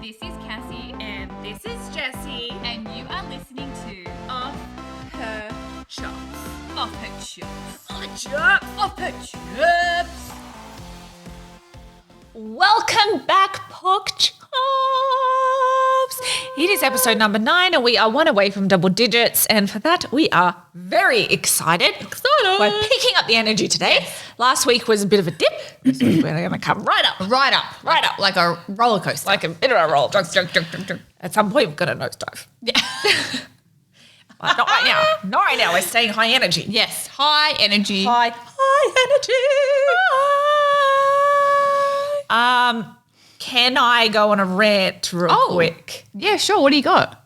This is Cassie. And this is Jessie. And you are listening to Off Her Chops. Off Her Chops. Off Her Chops. Off Her Chops. Welcome back, Pork Chops. It is episode number 9 and we are one away from double digits. And for that, we are very excited. We're picking up the energy today. Yes. Last week was a bit of a dip. This week we're going to come right up. Right up. Like a roller coaster. Like a bit of a roll. Drunk. At some point, we've got a nosedive. Yeah. But not right now. Not right now. We're staying high energy. Yes. High energy. High energy. Can I go on a rant real quick? Yeah, sure. What do you got?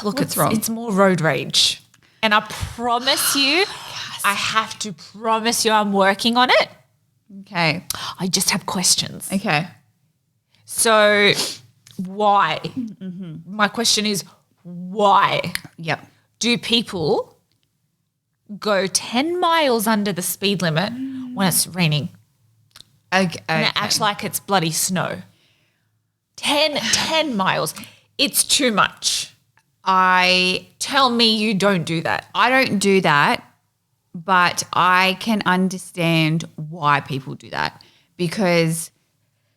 Look, What's wrong? It's more road rage. And I promise you, I have to promise you I'm working on it. Okay. I just have questions. Okay. So why? My question is why Yep. do people go 10 miles under the speed limit when it's raining? Okay. And it acts like it's bloody snow. 10 miles. It's too much. Tell me you don't do that. I don't do that, but I can understand why people do that because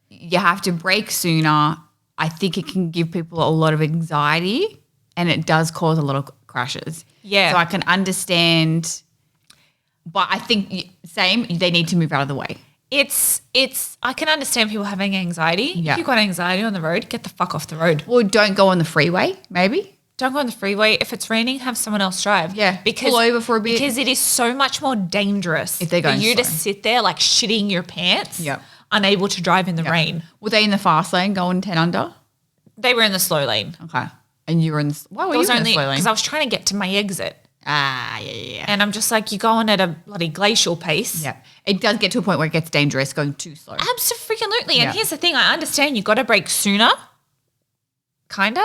you have to brake sooner. I think it can give people a lot of anxiety and it does cause a lot of crashes. Yeah. So I can understand, but I think they need to move out of the way. I can understand people having anxiety. Yeah. If you've got anxiety on the road, get the fuck off the road. Well, don't go on the freeway, maybe. Don't go on the freeway. If it's raining, have someone else drive. Yeah, pull over for a bit. Because it is so much more dangerous if they're going for you to slow. sit there like shitting your pants, Yep. unable to drive in the Yep. rain. Were they in the fast lane going 10 under? They were in the slow lane. Okay. And you were in the why were you in the slow lane? Because I was trying to get to my exit. Yeah. And I'm just like, you're going at a bloody glacial pace. Yeah. It does get to a point where it gets dangerous going too slow. Absolutely. And Yeah. here's the thing. I understand you got to brake sooner, kind of.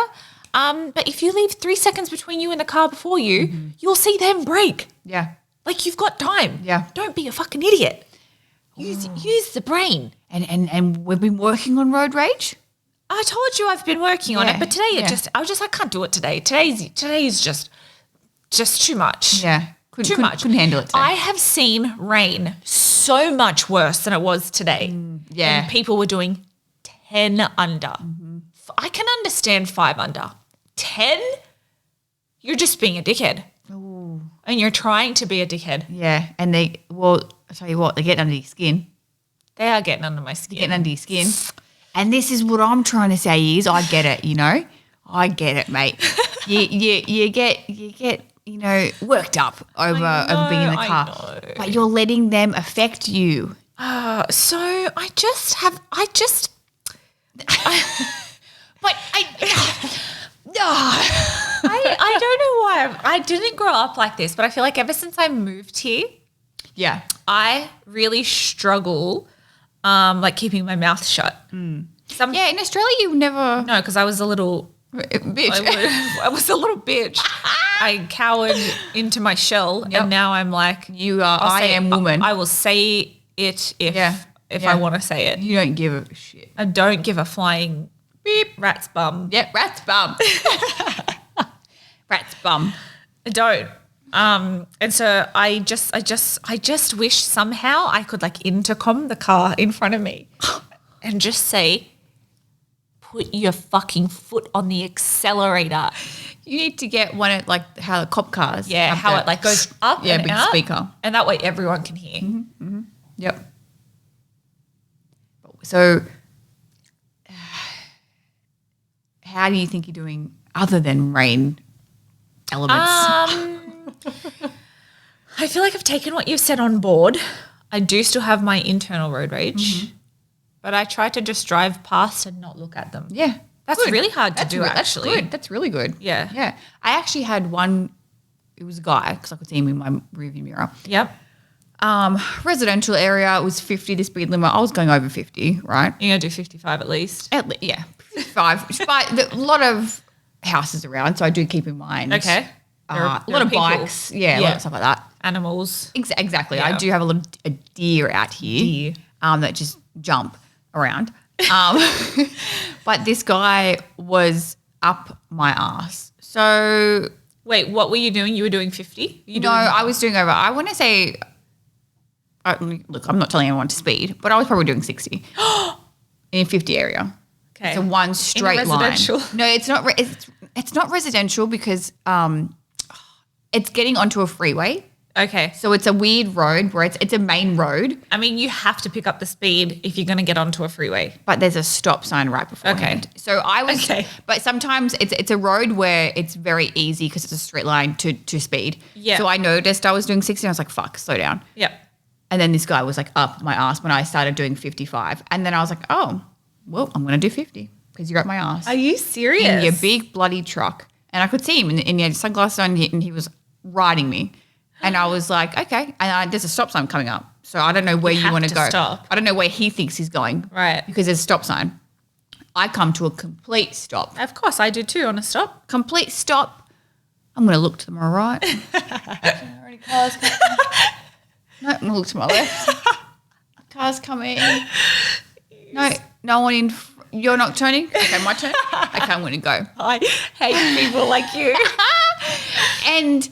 But if you leave 3 seconds between you and the car before you, you'll see them brake. Yeah. Like you've got time. Yeah. Don't be a fucking idiot. Use the brain. And we've been working on road rage? I told you I've been working on Yeah, it, but today I can't do it today. Today's just too much. Yeah. Too much. Couldn't handle it today. I have seen rain so much worse than it was today. yeah. And people were doing 10 under. I can understand 5 under. 10? You're just being a dickhead. Ooh. And you're trying to be a dickhead. Yeah. And I'll tell you what, they get under your skin. They are getting under my skin. Getting under your skin. And this is what I'm trying to say is I get it, I get it, mate. you get worked up over being in the car. know. But you're letting them affect you. So I don't know why I didn't grow up like this, but I feel like ever since I moved here, Yeah. I really struggle like keeping my mouth shut. Yeah, in Australia you never No, because I was a little bitch. I was a little bitch. I cowered into my shell and now I'm like You are I am woman. I will say it if I want to say it. You don't give a shit. I don't give a flying beep rat's bum. Yep, rat's bum. Rat's bum. I don't. And so I just wish somehow I could like intercom the car in front of me and just say, put your fucking foot on the accelerator. You need to get one at like how the cop cars. Yeah, have how that. it like goes up Yeah, and big out. speaker. And that way everyone can hear. Yep. So how do you think you're doing other than rain elements? I feel like I've taken what you've said on board. I do still have my internal road rage, but I try to just drive past and not look at them. Yeah. That's good. really hard to That's do, re- actually. That's good. That's really good. Yeah. Yeah. I actually had one, it was a guy because I could see him in my rearview mirror. Yep. Residential area, it was 50, the speed limit. I was going over 50, right? You're going to do 55 at least. Yeah, 55. But a lot of houses around, so I do keep in mind. Okay. A lot of bikes, a lot of stuff like that. Animals. Exactly. Yeah. I do have a lot of deer out here Deer. that just jump around. Um, but this guy was up my ass. So Wait, what were you doing? You were doing 50? I was doing over. I want to say, look, I'm not telling anyone to speed, but I was probably doing 60 in 50 area. Okay. So one straight in residential line. No, it's not. It's not residential because it's getting onto a freeway. Okay. So it's a weird road where it's a main road. I mean, you have to pick up the speed if you're going to get onto a freeway. But there's a stop sign right beforehand. Okay. So I was, Okay. But sometimes it's a road where it's very easy because it's a straight line to speed. Yeah. So I noticed I was doing 60 and I was like, fuck, slow down. Yep. And then this guy was like up my ass when I started doing 55. And then I was like, oh, well, I'm going to do 50 because you're up my ass. Are you serious? In your big bloody truck. And I could see him and he had sunglasses on and he was riding me. And I was like, okay. And there's a stop sign coming up. So I don't know where you want to go. Stop. I don't know where he thinks he's going. Right. Because there's a stop sign. I come to a complete stop. Of course, I do too on a stop. Complete stop. I'm going to look to my right. Already cars coming. No, I'm going to look to my left. Cars coming. No one in. You're not turning? Okay, my turn. Okay, I'm going to go. I hate people like you. And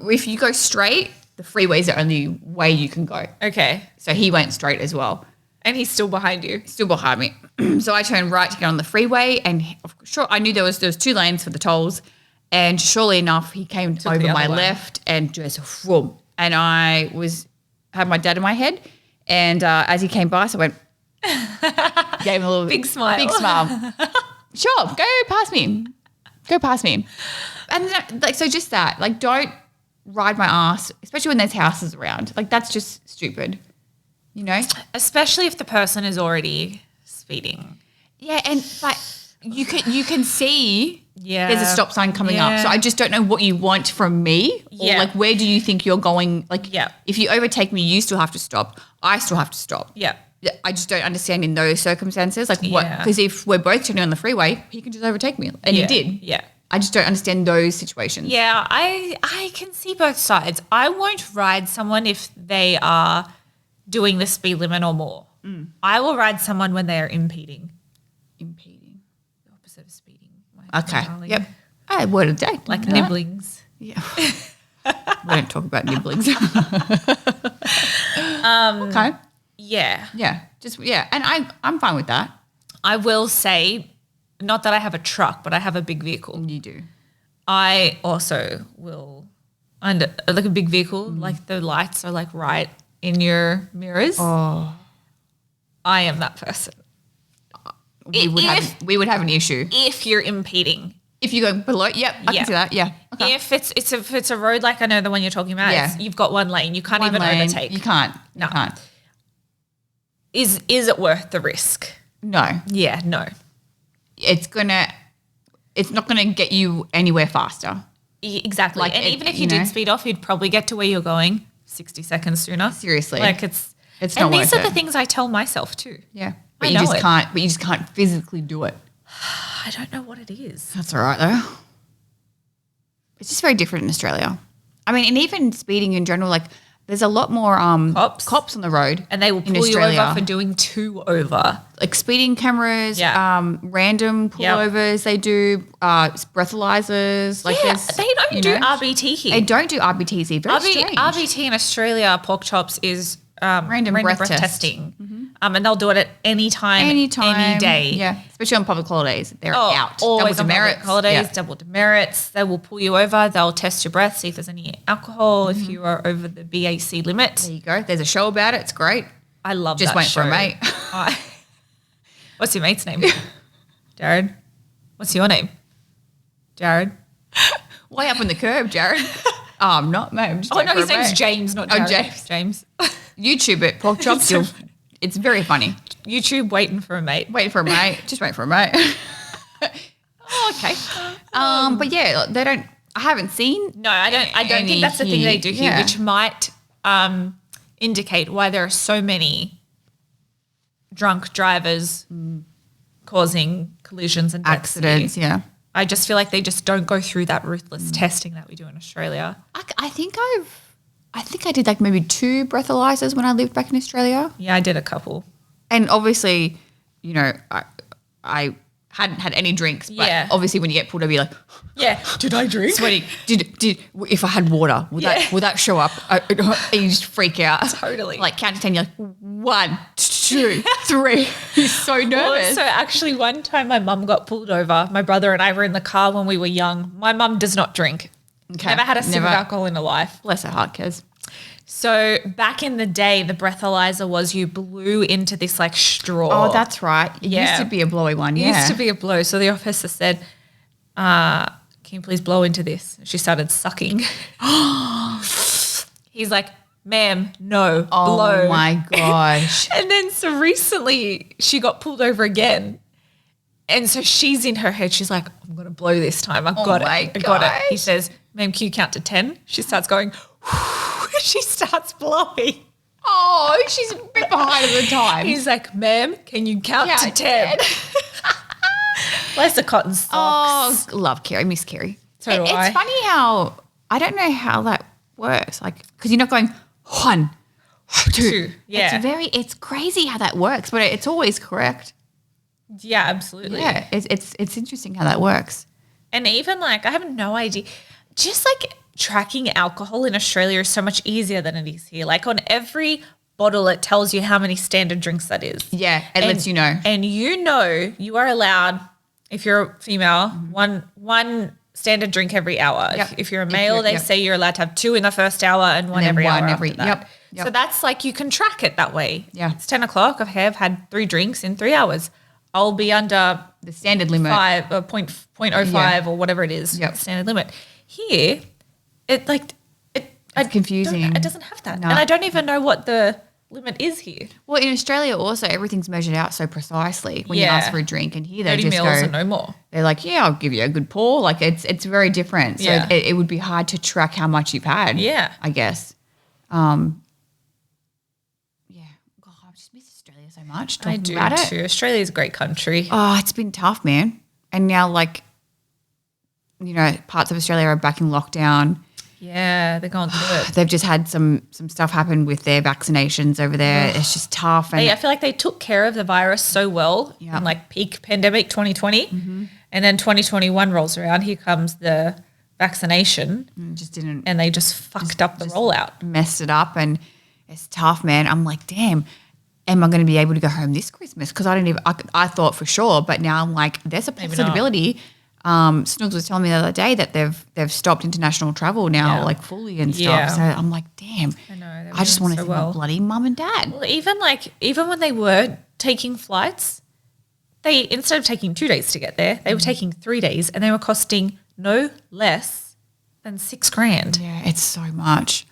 if you go straight, the freeway's the only way you can go. Okay. So he went straight as well. And he's still behind you. Still behind me. So I turned right to get on the freeway and sure, I knew there was 2 lanes for the tolls and surely enough he came over my left and just whoom. And I had my dad in my head and as he came by, so I went, gave him a little big smile. Big smile. Sure, go past me. Go past me. And then, so just that, don't ride my ass, especially when there's houses around. That's just stupid, you know? Especially if the person is already speeding. Yeah, but you can see Yeah. there's a stop sign coming up. Yeah. So I just don't know what you want from me. Yeah. Or where do you think you're going? Yeah. If you overtake me, you still have to stop. I still have to stop. Yeah. I just don't understand in those circumstances. What? Yeah. Because if we're both turning on the freeway, he can just overtake me. And he did. Yeah. I just don't understand those situations. Yeah, I can see both sides. I won't ride someone if they are doing the speed limit or more. I will ride someone when they are impeding. Impeding. The opposite of speeding. my Okay. darling. Yep. Word of the day. Like nibblings. Yeah. We don't talk about nibblings. Okay. Yeah. Yeah. And I'm fine with that. I will say, not that I have a truck, but I have a big vehicle. You do. I also will, and like a big vehicle, like the lights are right in your mirrors. Oh. I am that person. We would have an issue. If you're impeding. If you go below, yep, I Yeah. can see that. Yeah. Okay. If it's a road like I know the one you're talking about, Yeah. you've got one lane. You can't One even lane, overtake. You can't. No. You can't. Is it worth the risk? No. Yeah, no. It's not gonna get you anywhere faster. Exactly. And even if you did speed off, you'd probably get to where you're going 60 seconds sooner. Seriously. It's not and these worth are the it. things I tell myself too. Yeah. I But you know just it. can't. But you just can't physically do it. I don't know what it is. That's all right though. It's just very different in Australia. I mean, and even speeding in general, there's a lot more cops on the road. And they will in pull you Australia. over for doing 2 over. Speeding cameras, Yeah. random pullovers they do, breathalyzers. They don't do RBT here. They don't do RBTs here. Very strange. RBT in Australia, pork chops, is random breath test. testing. And they'll do it at any time, any day. Yeah, especially on public holidays. They're out. Always Double on public demerits. holidays, Yeah. double demerits. They will pull you over. They'll test your breath, see if there's any alcohol, if you are over the BAC limit. There you go. There's a show about it. It's great. I love Just that wait show. for a mate. What's your mate's name? Jared. What's your name? Jared. Way up on the curb, Jared. Oh, I'm not, mate. I'm just waiting for his a name's mate. James, not Oh, Jared. James. James. YouTube it, pork chops. It's very funny. YouTube waiting for a mate. Waiting for a mate. Just wait for a mate. Oh, okay. But yeah, they don't. I haven't seen. No, I don't think that's the thing they do here, Yeah. which might indicate why there are so many drunk drivers causing collisions and deaths Accidents. here. Yeah. I just feel like they just don't go through that ruthless testing that we do in Australia. I think I did maybe 2 breathalyzers when I lived back in Australia. Yeah, I did a couple. And obviously you know, I hadn't had any drinks, but Yeah. obviously when you get pulled over, you're like, Yeah. Did I drink? sweating. Did if I had water, would that show up? And you just freak out. Totally. Like count to 10, you're like 1, 2, 3. You're so nervous. So actually one time my mum got pulled over. My brother and I were in the car when we were young. My mum does not drink. Okay. Never had a sip of Never. alcohol in her life. Bless her heart, Kez. So back in the day, the breathalyzer was you blew into this like straw. Oh, that's right. It used to be a blowy one. It Yeah. used to be a blow. So the officer said, can you please blow into this? She started sucking. He's like, ma'am, no, blow. Oh my gosh. And then so recently she got pulled over again. And so she's in her head. She's like, I'm going to blow this time. I've got it. my I got it. He gosh. says, ma'am, can you count to 10? She starts going, she starts blowing. Oh, she's a bit behind at the time. He's like, ma'am, can you count to Count 10? Bless the cotton socks. Oh, love Carrie. Miss Carrie. So do I. It's funny how, I don't know how that works. Like, because you're not going 1, 2. Yeah. It's crazy how that works, but it's always correct. Yeah, absolutely. Yeah. It's interesting how that works. And even like, I have no idea. Just like tracking alcohol in Australia is so much easier than it is here. Like on every bottle, it tells you how many standard drinks that is. Yeah. It lets you know. And you are allowed, if you're a female, one standard drink every hour. Yep. If you're a male, they say you're allowed to have 2 in the first hour and one then every one hour every- after that. yep. So that's like you can track it that way. Yeah. It's 10 o'clock. I've had 3 drinks in 3 hours. I'll be under The standard limit. 0.05 or whatever it is, Yep. standard limit. Here, it's confusing. It doesn't have that. No. And I don't even know what the limit is here. Well, in Australia also, everything's measured out so precisely when you Yeah. ask for a drink. And here they 30 just mils go, and no more. they're like, yeah, I'll give you a good pour. Like it's very different. So Yeah. it would be hard to track how much you've had. Yeah. I guess. Yeah. God, I just miss Australia so much. I Talking do about too. it. Australia's a great country. Oh, it's been tough, man. And now, like, you know, parts of Australia are back in lockdown. Yeah, they're going through it. They've just had some stuff happen with their vaccinations over there. It's just tough. And I feel like they took care of the virus so well Yeah. in like peak pandemic 2020. And then 2021 rolls around. Here comes the vaccination just didn't and they just fucked up the rollout. messed it up, and it's tough, man. I'm like, damn, am I going to be able to go home this Christmas? Because I thought for sure, but now I'm like, there's a possibility. Snoogs was telling me the other day that they've stopped international travel now, Yeah. like fully and stuff. Yeah. So I'm like, damn, I know, they're I just doing want to so see well. my bloody mum and dad. Well, even when they were taking flights, they instead of taking 2 days to get there, they were taking 3 days and they were costing no less than $6,000. Yeah, it's so much.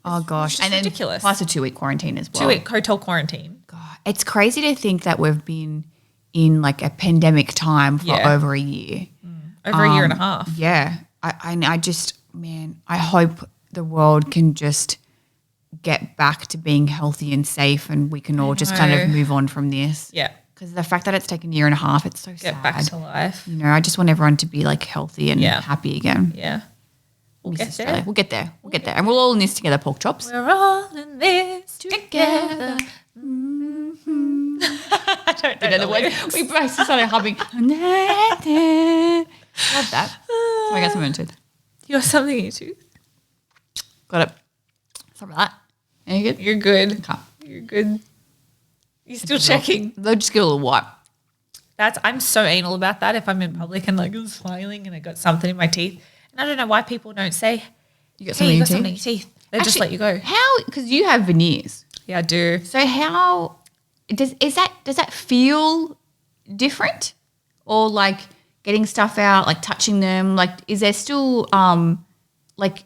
Oh gosh, just and then ridiculous. plus a 2-week quarantine as well. 2-week hotel quarantine. God, it's crazy to think that we've been in like a pandemic time for Yeah. over a year. Over a year and a half. Yeah. I just, man, I hope the world can just get back to being healthy and safe and we can all just kind of know. move on from this. Yeah. Because the fact that it's taken a year and a half, it's so Get sad. back to life. You know, I just want everyone to be like healthy and Yeah. happy again. Yeah. We'll Miss get Australia. there. We'll get there. We'll get there. And we'll all in this together, pork chops. We're all in this together. I don't know the words. We both started humming. Love that. So I got some into it. You got something in your tooth? Got it. Sorry about that. Are you good? You're good. Okay. You're good. You're still checking. They'll just get a little white. I'm so anal about that. If I'm in public and like I'm smiling and I got something in my teeth, and I don't know why people don't say, You got "Hey, something you in got your something in teeth? your teeth." They just let you go. How? Because you have veneers. Yeah, I do. So how does that feel different, or like getting stuff out, like touching them? Like, is there still like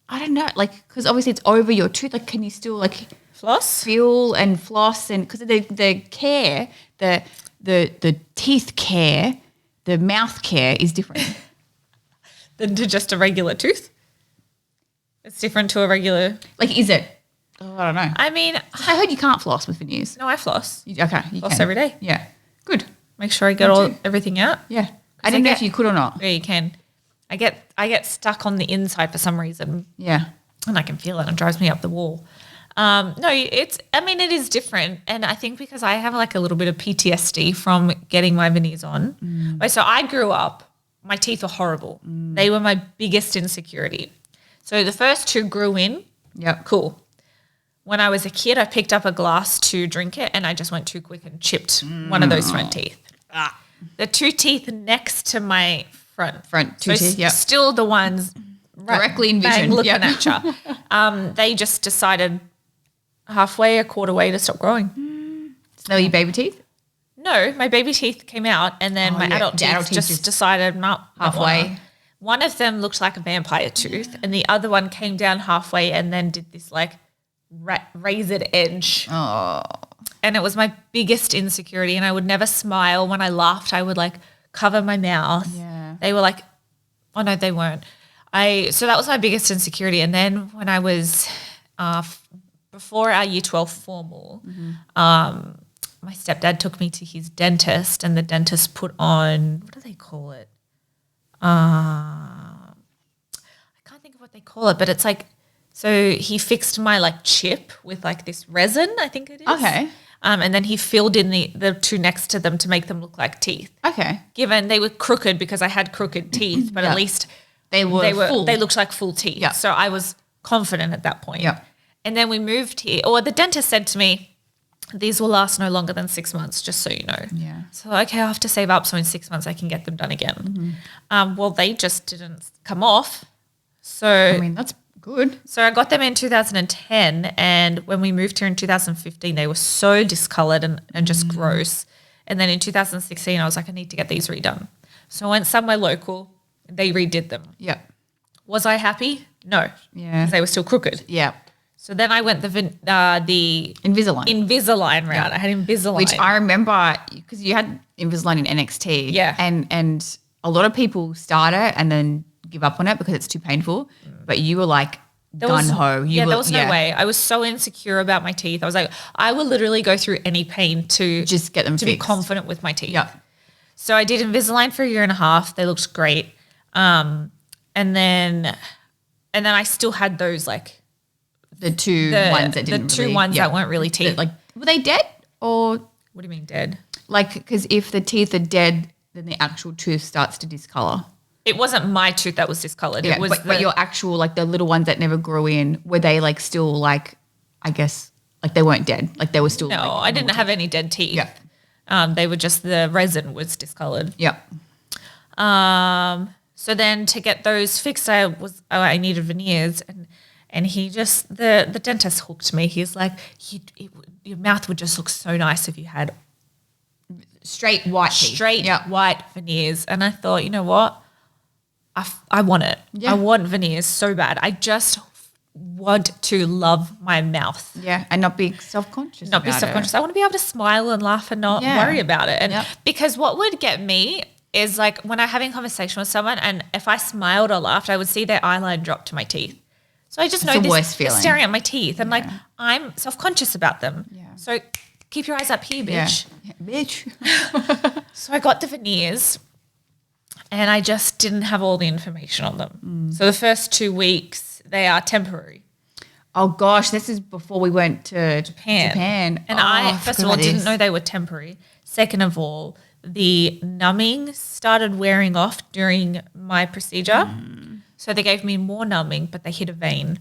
I don't know, like because obviously it's over your tooth. Like, can you still like Floss? feel and floss and because the care the teeth care, the mouth care is different. Than to just a regular tooth. It's different to a regular. Like, is it? Oh, I don't know. I mean, I heard you can't floss with veneers. no, I floss. You Floss can. every day. Yeah, good. Make sure I get everything out. Yeah, I didn't know if you could or not. Yeah, you can. I get stuck on the inside for some reason, Yeah. and I can feel it. It drives me up the wall. No, it is different. And I think because I have like a little bit of PTSD from getting my veneers on. So I grew up, my teeth were horrible. They were my biggest insecurity. So the first two grew in. Yep. Cool. When I was a kid, I picked up a glass to drink it and I just went too quick and chipped one of those front teeth. The two teeth next to my front two teeth, yep. Still the ones directly in vision, looking at you. They just decided halfway, a quarter way to stop growing. So they were your baby teeth? No, my baby teeth came out and then my adult teeth just decided not halfway. One of them looked like a vampire tooth and the other one came down halfway and then did this like razored edge. Oh. And it was my biggest insecurity and I would never smile. When I laughed, I would like cover my mouth. Yeah. They were like, oh no, they weren't. So that was my biggest insecurity. And then when I was before our year 12 formal, my stepdad took me to his dentist and the dentist put on, what do they call it? I can't think of what they call it, but it's like, so he fixed my like chip with like this resin, I think it is. Okay. And then he filled in the two next to them to make them look like teeth. Okay. Given they were crooked because I had crooked teeth, but at least they looked like full teeth. Yeah. So I was confident at that point. Yeah. And then we moved here, or the dentist said to me, these will last no longer than 6 months, just so you know. Yeah. So, okay, I have to save up so in 6 months I can get them done again. Well, they just didn't come off. So I mean, that's good. So I got them in 2010 and when we moved here in 2015, they were so discoloured and just gross. And then in 2016, I was like, I need to get these redone. So I went somewhere local. They redid them. Yeah. Was I happy? No. Yeah. Because they were still crooked. Yeah. So then I went the Invisalign route. I had Invisalign. Which I remember because you had Invisalign in NXT. Yeah. And a lot of people start it and then give up on it because it's too painful. But you were like gun-ho. There was no way. I was so insecure about my teeth. I was like, I will literally go through any pain to just get them to fixed. Be confident with my teeth. Yeah. So I did Invisalign for a year and a half. They looked great. And then I still had those like the two ones that didn't the two ones that weren't really teeth. Like, were they dead or? What do you mean dead? Like, because if the teeth are dead, then the actual tooth starts to discolor. It wasn't my tooth that was discolored. Yeah, it was but your actual, like the little ones that never grew in, were they like still like, I guess, like they weren't dead? Like they were still. No, like, I didn't have any dead teeth. Yeah. They were just the resin was discolored. Yeah. So then to get those fixed, I needed veneers and he just, the dentist hooked me. He's like, your mouth would just look so nice if you had straight white teeth. White veneers. And I thought, you know what? I want it. Yeah. I want veneers so bad. I just want to love my mouth. Yeah, and not be self-conscious. Not be self-conscious. I want to be able to smile and laugh and not worry about it. And because what would get me is like when I'm having a conversation with someone and if I smiled or laughed, I would see their eyeline drop to my teeth. So I just know the worst they're feeling. staring at my teeth and like I'm self-conscious about them. Yeah. So keep your eyes up here, bitch. Yeah. Bitch. So I got the veneers and I just didn't have all the information on them. So the first 2 weeks, they are temporary. Oh gosh, this is before we went to Japan. And I first of all didn't know they were temporary. Second of all, the numbing started wearing off during my procedure. So they gave me more numbing, but they hit a vein.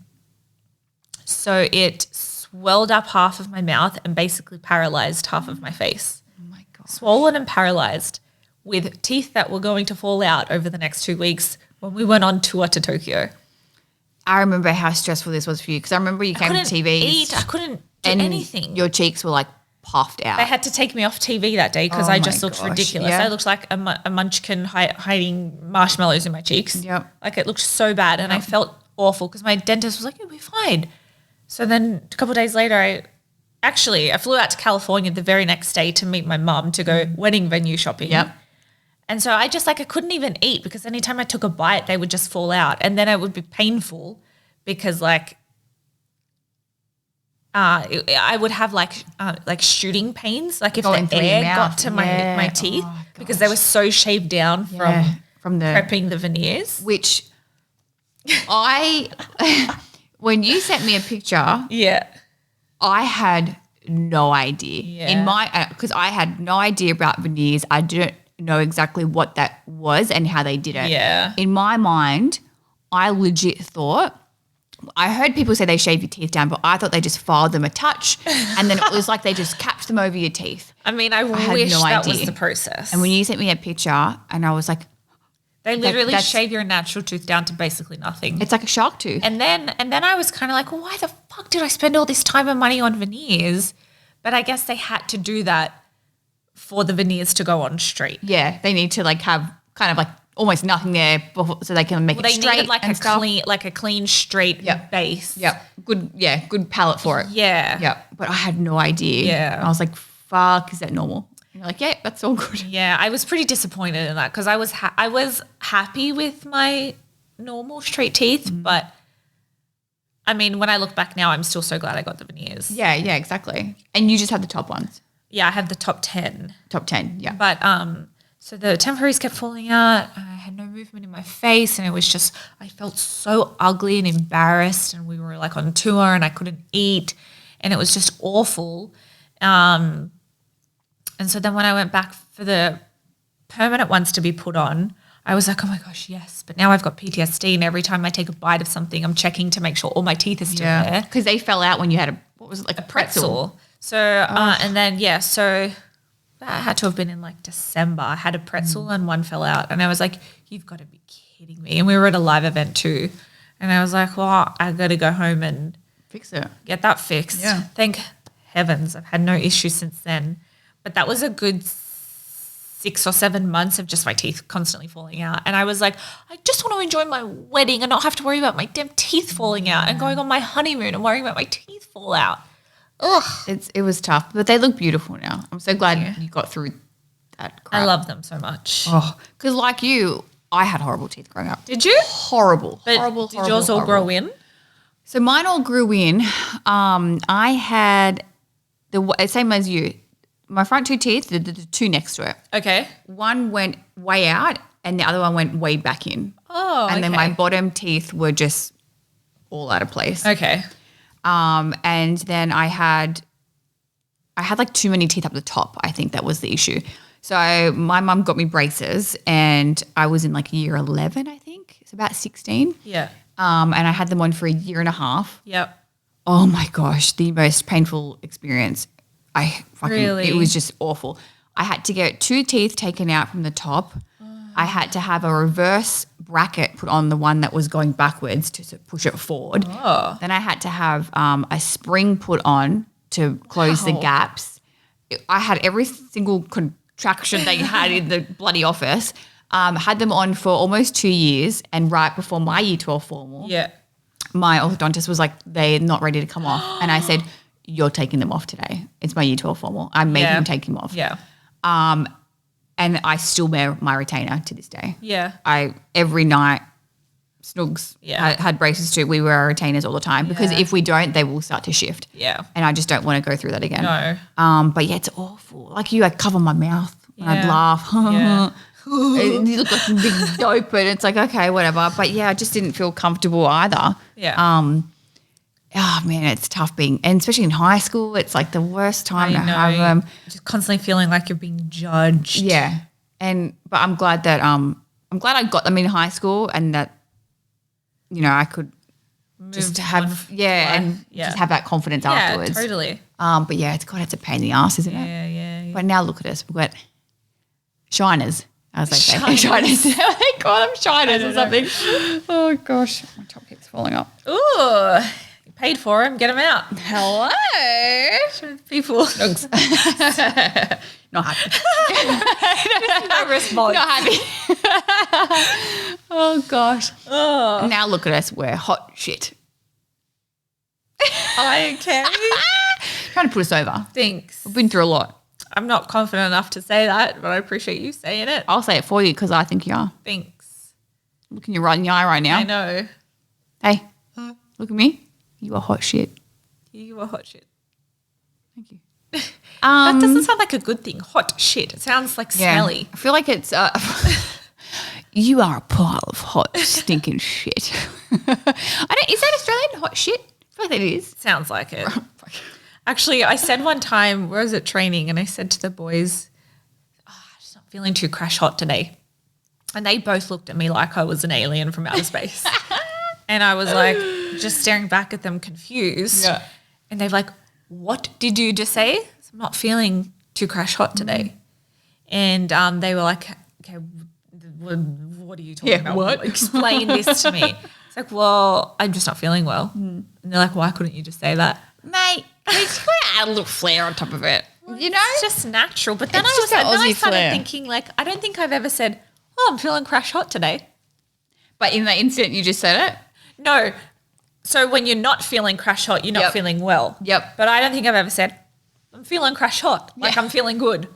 So it swelled up half of my mouth and basically paralyzed half of my face. Oh my God. Swollen and paralyzed with teeth that were going to fall out over the next 2 weeks when we went on tour to Tokyo. I remember how stressful this was for you because I remember you came to TV. I couldn't do anything. Your cheeks were like puffed out. They had to take me off TV that day because I just looked ridiculous. Yeah. I looked like a munchkin hiding marshmallows in my cheeks. Yep. Like it looked so bad and I felt awful because my dentist was like, you'll be fine. So then a couple of days later, I flew out to California the very next day to meet my mum to go wedding venue shopping. Yep. And so I just I couldn't even eat because anytime I took a bite, they would just fall out. And then it would be painful because I would have like shooting pains, like if going the air got to my teeth because they were so shaved down from the prepping the veneers. Which when you sent me a picture, I had no idea. Yeah. Because I had no idea about veneers. I didn't know exactly what that was and how they did it. Yeah. In my mind, I legit thought, I heard people say they shave your teeth down, but I thought they just filed them a touch and then it was like they just capped them over your teeth. I mean, I had wish no that idea. was the process. And when you sent me a picture and I was like, they literally that's- shave your natural tooth down to basically nothing. it's like a shark tooth. And then I was kind of like, well, why the fuck did I spend all this time and money on veneers? But I guess they had to do that for the veneers to go on straight. Yeah, they need to like have kind of like almost nothing there before, so they can make Well, it they straight needed like and a stuff. clean, straight Yep. base. Good palette for it. Yeah. Yeah, but I had no idea. Yeah. I was like, fuck, is that normal? And you're like, yeah, that's all good. Yeah, I was pretty disappointed in that because I was happy with my normal straight teeth, but I mean, when I look back now, I'm still so glad I got the veneers. Yeah, exactly. And you just had the top ones. Yeah, I have the top 10. Top 10, yeah. But so the temporaries kept falling out. I had no movement in my face, and it was just I felt so ugly and embarrassed. And we were like on tour, and I couldn't eat, and it was just awful. And so then when I went back for the permanent ones to be put on, I was like, oh my gosh, yes. But now I've got PTSD, and every time I take a bite of something, I'm checking to make sure all my teeth are still there. Because they fell out when you had a pretzel. So and then so that had to have been in like December. I had a pretzel and one fell out, and I was like, "You've got to be kidding me!" And we were at a live event too, and I was like, "Well, I got to go home and Fix it. get that fixed." Yeah. Thank heavens, I've had no issues since then. But that was a good 6 or 7 months of just my teeth constantly falling out, and I was like, I just want to enjoy my wedding and not have to worry about my damn teeth falling out, and going on my honeymoon and worrying about my teeth fall out. Ugh. It was tough, but they look beautiful now. I'm so glad you got through that crap. I love them so much. Oh, because like you, I had horrible teeth growing up. Did you? Horrible, But horrible, did yours all grow in? So mine all grew in. I had the same as you. My front two teeth, the two next to it. Okay. One went way out and the other one went way back in. Oh, and then my bottom teeth were just all out of place. Okay. And then I had like too many teeth up the top. I think that was the issue. So my mum got me braces and I was in like year 11, I think. It's about 16. Yeah. And I had them on for a year and a half. Yep. Oh my gosh, the most painful experience. Really? It was just awful. I had to get 2 teeth taken out from the top. I had to have a reverse bracket put on the one that was going backwards to push it forward. Oh. Then I had to have a spring put on to close the Wow. gaps. I had every single contraction they had in the bloody office. Had them on for almost 2 years, and right before my year 12 formal, Yeah. my orthodontist was like, they're not ready to come off. And I said, you're taking them off today. It's my year 12 formal. I made him take them off. Yeah. And I still wear my retainer to this day. Yeah. Every night, Snugs Yeah. had braces too. We wear our retainers all the time because Yeah. if we don't, they will start to shift. Yeah. And I just don't want to go through that again. No. But yeah, it's awful. Like you, I cover my mouth when I'd Yeah. laugh. Yeah. You look like a big dope, and it's like, okay, whatever. But yeah, I just didn't feel comfortable either. Yeah. Oh man, it's tough being, and especially in high school, it's like the worst time to have them. Just constantly feeling like you're being judged. Yeah, but I'm glad that I got them in high school, and that I could just have and just have that confidence afterwards. Yeah, totally. But yeah, it's a pain in the ass, isn't it? Yeah. But now look at us, we've got shiners. As they say, Shiners. shiners. They call them shiners or something. Oh gosh, my top keeps falling up. Ooh, you paid for them. Get them out. Hello. Show people. Not happy. No response. Not happy. Oh gosh. Oh, Now look at us. We're hot shit. okay. Trying to put us over. Thanks. We've been through a lot. I'm not confident enough to say that, but I appreciate you saying it. I'll say it for you because I think you are. Thanks. Looking you right in the eye right now. I know. Hey, look at me. You are hot shit. You are hot shit. Thank you. That doesn't sound like a good thing. Hot shit. It sounds like smelly. I feel like it's you are a pile of hot stinking shit. Is that Australian hot shit? I feel like that is. Sounds like it. Actually, I said one time, where was it training, and I said to the boys, I'm just not feeling too crash hot today. And they both looked at me like I was an alien from outer space. And I was like, just staring back at them confused. Yeah. And they're like, what did you just say? I'm not feeling too crash hot today. And they were like, okay, what are you talking about? what? Explain this to me. It's like, well, I'm just not feeling well. And they're like, why couldn't you just say that? Mate, you just got to add a little flair on top of it. You know? It's just natural. But then It's just that I Aussie started flair. thinking, like, I don't think I've ever said, oh, I'm feeling crash hot today. But in that instant, you just said it? No. So when you're not feeling crash hot, you're not Yep. feeling well. Yep. But I don't think I've ever said, I'm feeling crash hot, like I'm feeling good.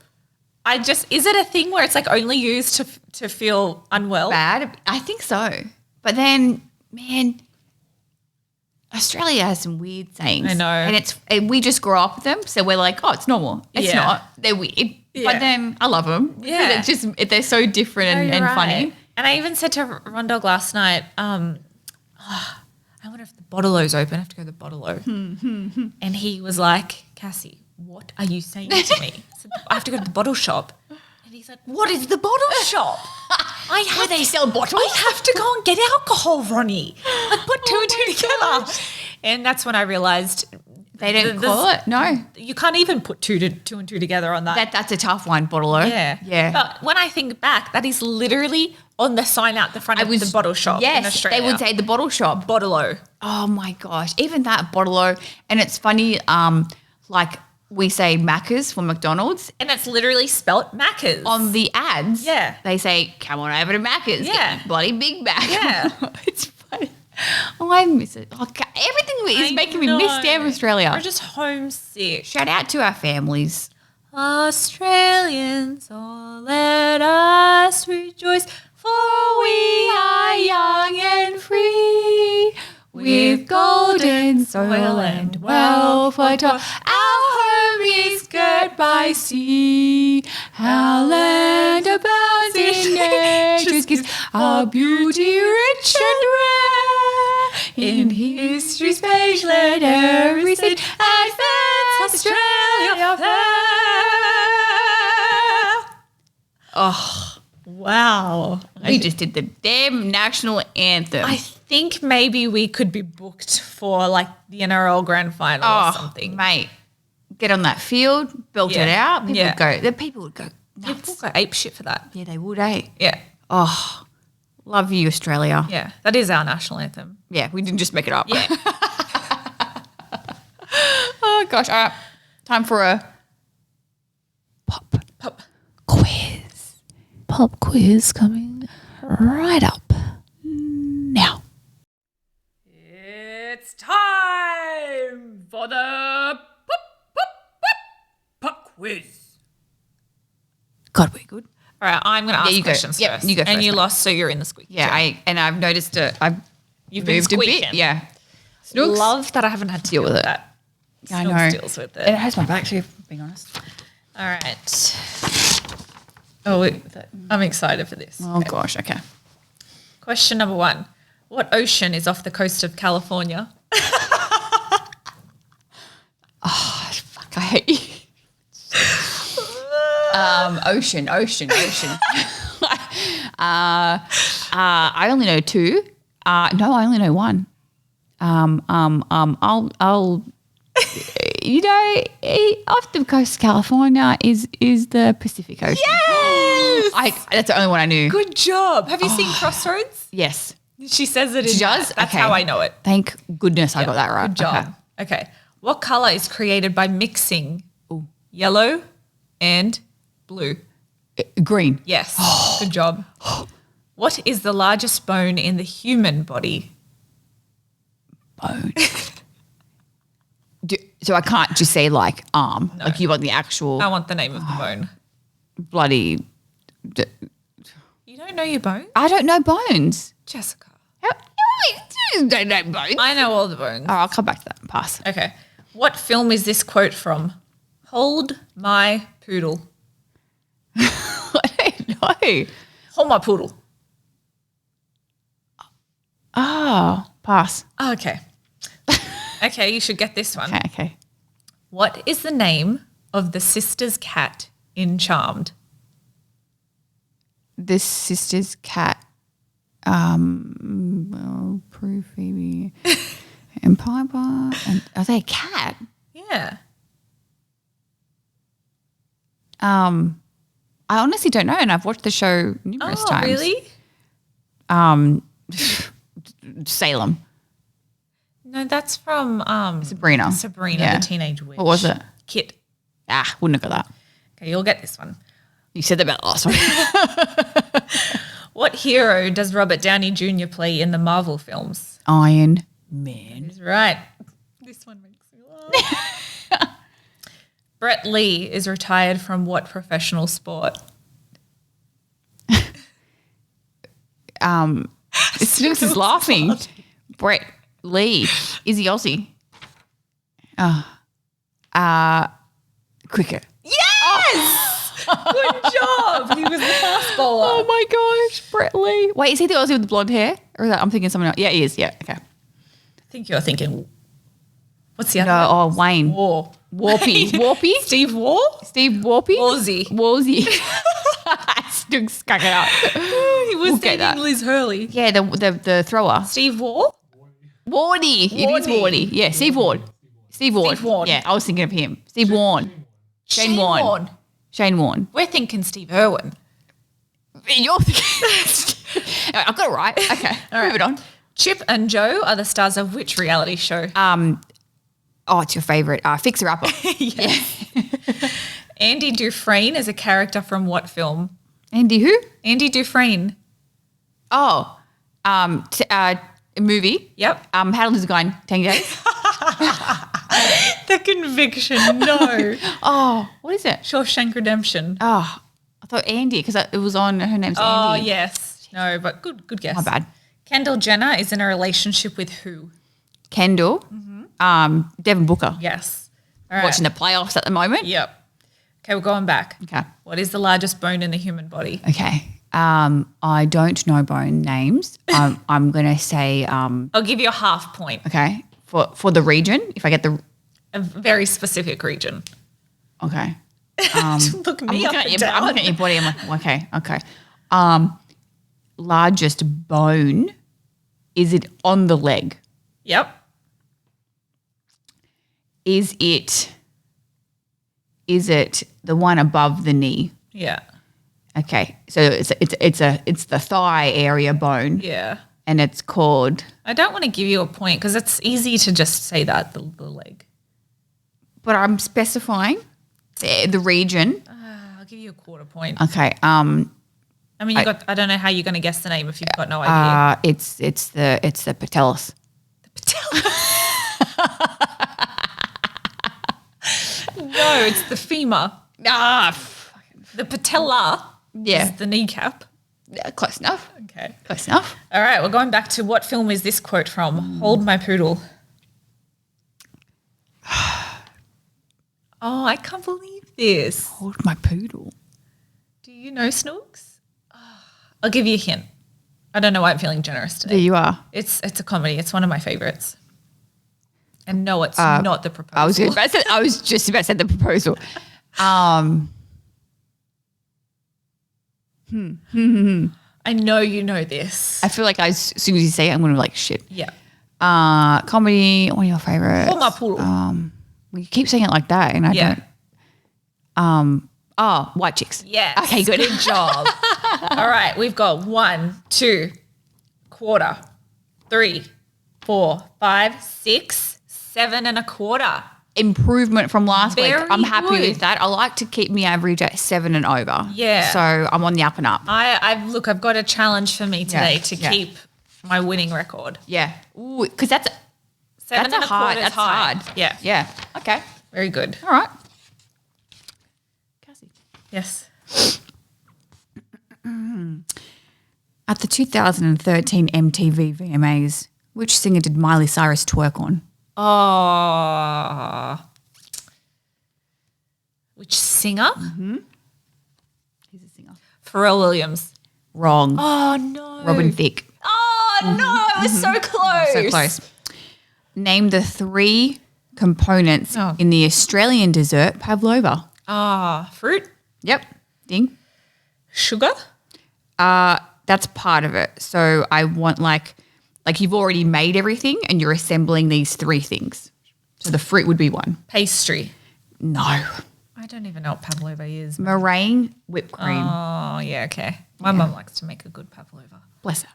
Is it a thing where it's like only used to feel unwell? Bad? I think so. But then, man, Australia has some weird sayings. I know. And we just grow up with them. So we're like, oh, it's normal. It's Yeah. not. They're weird. Yeah. But then I love them. Yeah. It's just, they're so different No, and you're right. funny. And I even said to Rondog last night, I wonder if the bottle-o's open. I have to go to the bottle-o. And he was like, Cassie, what are you saying to me? I said, I have to go to the bottle shop. And he's like, what is the bottle shop? Where they sell bottles? I have to go and get alcohol, Ronnie. Like, put two and two together. And that's when I realised They don't call it? No. you can't even put two and two together on that. That's a tough one, bottle-o. Yeah. Yeah. But when I think back, that is literally on the sign out the front of the bottle shop in Yes, Australia. they would say the bottle shop. Bottle-o. Oh my gosh, even that bottle-o. And it's funny, like we say Macca's for McDonald's. And it's literally spelt Macca's. On the ads, Yeah. they say, come on over to Macca's. Yeah. Get bloody Big Mac. Yeah. It's funny. Oh, I miss it. Oh, everything is making me miss damn Australia. We're just homesick. Shout out to our families. Australians, oh, let us rejoice, for we are young and free, with golden soil and wealth atop. Our home is girt by sea. Our land abounds in nature's gifts. Our beauty rich and rare. In history's page let every stage advance Australia fair. Oh, Wow. we just did the damn national anthem. I think maybe we could be booked for like the NRL grand final or something. Mate, get on that field, belt it Yeah. out. People would go nuts. People go ape shit for that. Yeah, they would, eh? Yeah. Oh, love you, Australia. Yeah. That is our national anthem. Yeah, we didn't just make it up. Yeah. Oh, gosh. All right. Time for a pop quiz. Pop quiz coming right up now. It's time for the pop quiz. God, we're good. All right, I'm going to ask you go. questions Yep, first. you go And first, you mate. lost, so you're in the squeaky. Yeah, I've noticed it. You've been moved a bit. squeaking. Yeah. Snooks. Love that I haven't had to deal with with it. that. I Snooks know. deals with It it. has my back too, if I'm being honest. All right. Oh, I'm excited for this. Oh, gosh. Okay. Question number 1. What ocean is off the coast of California? Fuck, I hate you. Ocean. I only know 2. No, I only know 1. I'll off the coast of California is the Pacific Ocean. Yes! That's the only one I knew. Good job. Have you seen Crossroads? Yes. She says it in She does? that. That's Okay. how I know it. Thank goodness I got that right. Good job. Okay. What color is created by mixing yellow and blue? Okay. Green. Yes. Good job. What is the largest bone in the human body? Bone. So I can't just say like arm. No. Like you want the actual I want the name of the bone. bloody. You don't know your bone? I don't know bones. Jessica. You don't know bones. I know all the bones. Oh, I'll come back to that. Pass. Okay. What film is this quote from? Hold my poodle. I don't know. Hold my poodle. Oh, pass. Okay. Okay, you should get this one. Okay. What is the name of the sister's cat in Charmed? The sister's cat. Prue, Phoebe, and Piper. And are they a cat? Yeah. I honestly don't know, and I've watched the show numerous times. Really? Salem. No, that's from Sabrina. The Teenage Witch. What was it? Kit. Wouldn't have got that. Okay, you'll get this one. You said that about last one. What hero does Robert Downey Jr. play in the Marvel films? Iron Man. That's right. This one makes me laugh. Brett Lee is retired from what professional sport? Snooks is laughing. Brett Lee. Is he Aussie? Cricket. Yes! Good job. He was the fast bowler. Oh my gosh, Brett Lee. Wait, is he the Aussie with the blonde hair? Or is that, I'm thinking someone else. Yeah, he is. Yeah, okay. I think you're thinking, what's the other No, one? Wayne. War. Warpy. Warpy? Steve War? Steve Warpy? Woolsey. Snooks cracking up. He was We'll get that. dating Liz Hurley. Yeah, the thrower. Steve War? Wardy. It is Wardy. Yeah, Steve Ward. Steve Ward. Steve Warne. Yeah, I was thinking of him. Steve Warne. Shane Warne. Shane Warne. We're thinking Steve Irwin. You're thinking. I've got it right. Okay. All right. Moving on. Chip and Joe are the stars of which reality show? It's your favourite. Fixer Upper. Yeah. Andy Dufresne is a character from what film? Andy who? Andy Dufresne. Oh, movie. Yep. How to Lose a Guy in 10 Days. The Conviction. No. Oh, what is it? Shawshank Redemption. Oh, I thought Andy because it was on. Her name's Oh, Andy. yes. No, but good guess. My bad. Kendall Jenner is in a relationship with who? Kendall. Devin Booker. Yes. All right. Watching the playoffs at the moment. Yep. Okay, we're going back. Okay. What is the largest bone in the human body? Okay. I don't know bone names. I'm going to say, I'll give you a half point. okay, for the region, if I get the, A very specific region. okay. Look I'm me up looking, and down. I'm looking at your body. I'm like, okay. Largest bone, is it on the leg? Yep. Is it the one above the knee? Yeah. Okay. So it's the thigh area bone. Yeah. And it's called, I don't want to give you a point because it's easy to just say that, the leg. but I'm specifying the region. I'll give you a quarter point. Okay. I mean, I don't know how you're going to guess the name if you've got no idea. It's the patellis. The patella. No, it's the femur. The patella Yeah. is the kneecap. Yeah, close enough. Okay. Close enough. All right, we're going back to what film is this quote from? Hold my poodle. Oh, I can't believe this. Hold my poodle. Do you know Snooks? I'll give you a hint. I don't know why I'm feeling generous today. There you are. It's a comedy. It's one of my favorites. And no, it's not The Proposal. I was just about to say the proposal. I know you know this. I feel like as soon as you say it, I'm going to be like, shit. Yeah. Comedy, one of your favorites. Hold my poodle. You keep saying it like that and I don't. White Chicks. Yes. Okay, good. Good job. All right, we've got 1, 2, quarter, 3, 4, 5, 6, 7 and a quarter. Improvement from last week. Very I'm happy good. with that. I like to keep me average at 7 and over. Yeah. So I'm on the up and up. I've got a challenge for me today to yeah. keep my winning record. Yeah. Ooh, because that's 7 and a quarter is that's high. hard. Yeah. Yeah. Okay. Very good. All right. Cassie. Yes. At the 2013 MTV VMAs, which singer did Miley Cyrus twerk on? Oh. Which singer? He's a singer. Pharrell Williams. Wrong. Oh, no. Robin Thicke. Oh, no. It was so close. So close. Name the 3 components in the Australian dessert pavlova? Fruit, Yep. Ding. sugar, That's part of it. So I want like you've already made everything and you're assembling these three things. So the fruit would be one. pastry. No. I don't even know what pavlova is. Meringue, whipped cream. Oh, yeah, okay. My mum likes to make a good pavlova. Bless her.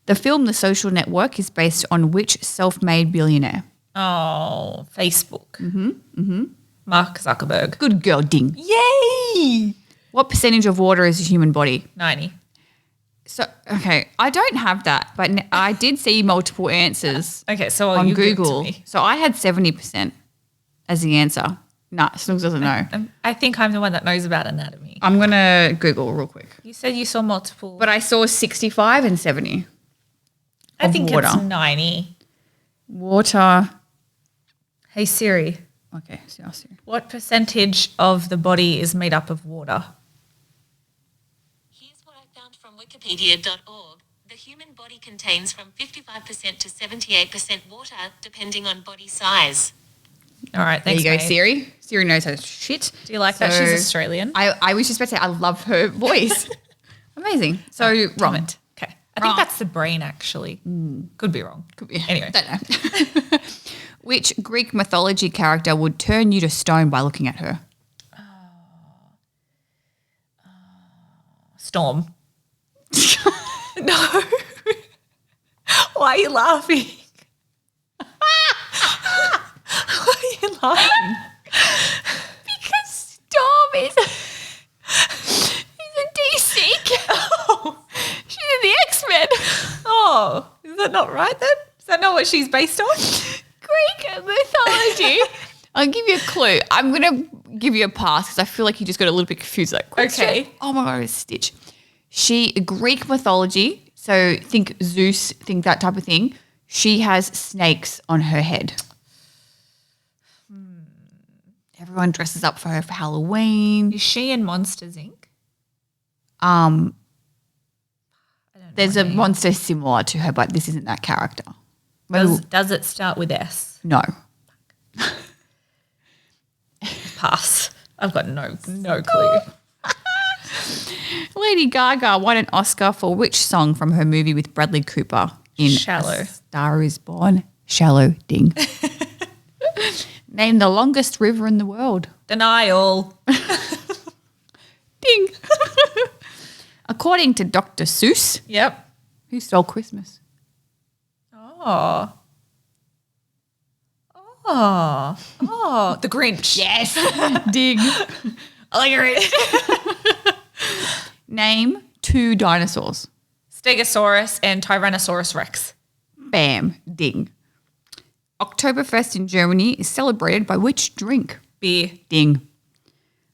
The film The Social Network is based on which self-made billionaire? Oh, Facebook. Mark Zuckerberg. Good girl, ding. Yay! What percentage of water is a human body? 90. So, okay, I don't have that, but I did see multiple answers Okay, so on you give it to Google. me. So I had 70% as the answer. Nah, Snooks doesn't know. I think I'm the one that knows about anatomy. I'm going to Google real quick. You said you saw multiple. But I saw 65 and 70. I think water. it's 90. Water. Hey, Siri, Okay, so I'll see. what percentage of the body is made up of water? Here's what I found from wikipedia.org. The human body contains from 55% to 78% water, depending on body size. All right, There thanks, you go, babe. Siri. Siri knows how to shit. Do you like that? So She's Australian. I was just about to say, I love her voice. Amazing. So, wrong. Comment. Okay. I Wrong. think that's the brain, actually. Could be wrong. Could be. Anyway. Don't know. Which Greek mythology character would turn you to stone by looking at her? Storm. No. Why are you laughing? Why are you laughing? Because Storm is a DC. Oh. She's in the X-Men. Oh, is that not right then? Is that not what she's based on? Greek mythology. I'll give you a clue. I'm going to give you a pass because I feel like you just got a little bit confused. Like, question. Okay. Oh my God, it's Stitch. Greek mythology, so think Zeus, think that type of thing. She has snakes on her head. Everyone dresses up for her for Halloween. Is she in Monsters, Inc.? There's a monster similar to her, but this isn't that character. Maybe Does it start with S? no. Pass. I've got no clue. Lady Gaga won an Oscar for which song from her movie with Bradley Cooper in Shallow. A Star Is Born? Shallow, ding. Name the longest river in the world. Denial. Ding. According to Dr. Seuss, Yep. who stole Christmas? Oh, the Grinch. Yes. Ding. I like it. Name two dinosaurs. Stegosaurus and Tyrannosaurus Rex. Bam. Ding. October 1st in Germany is celebrated by which drink? Beer. Ding.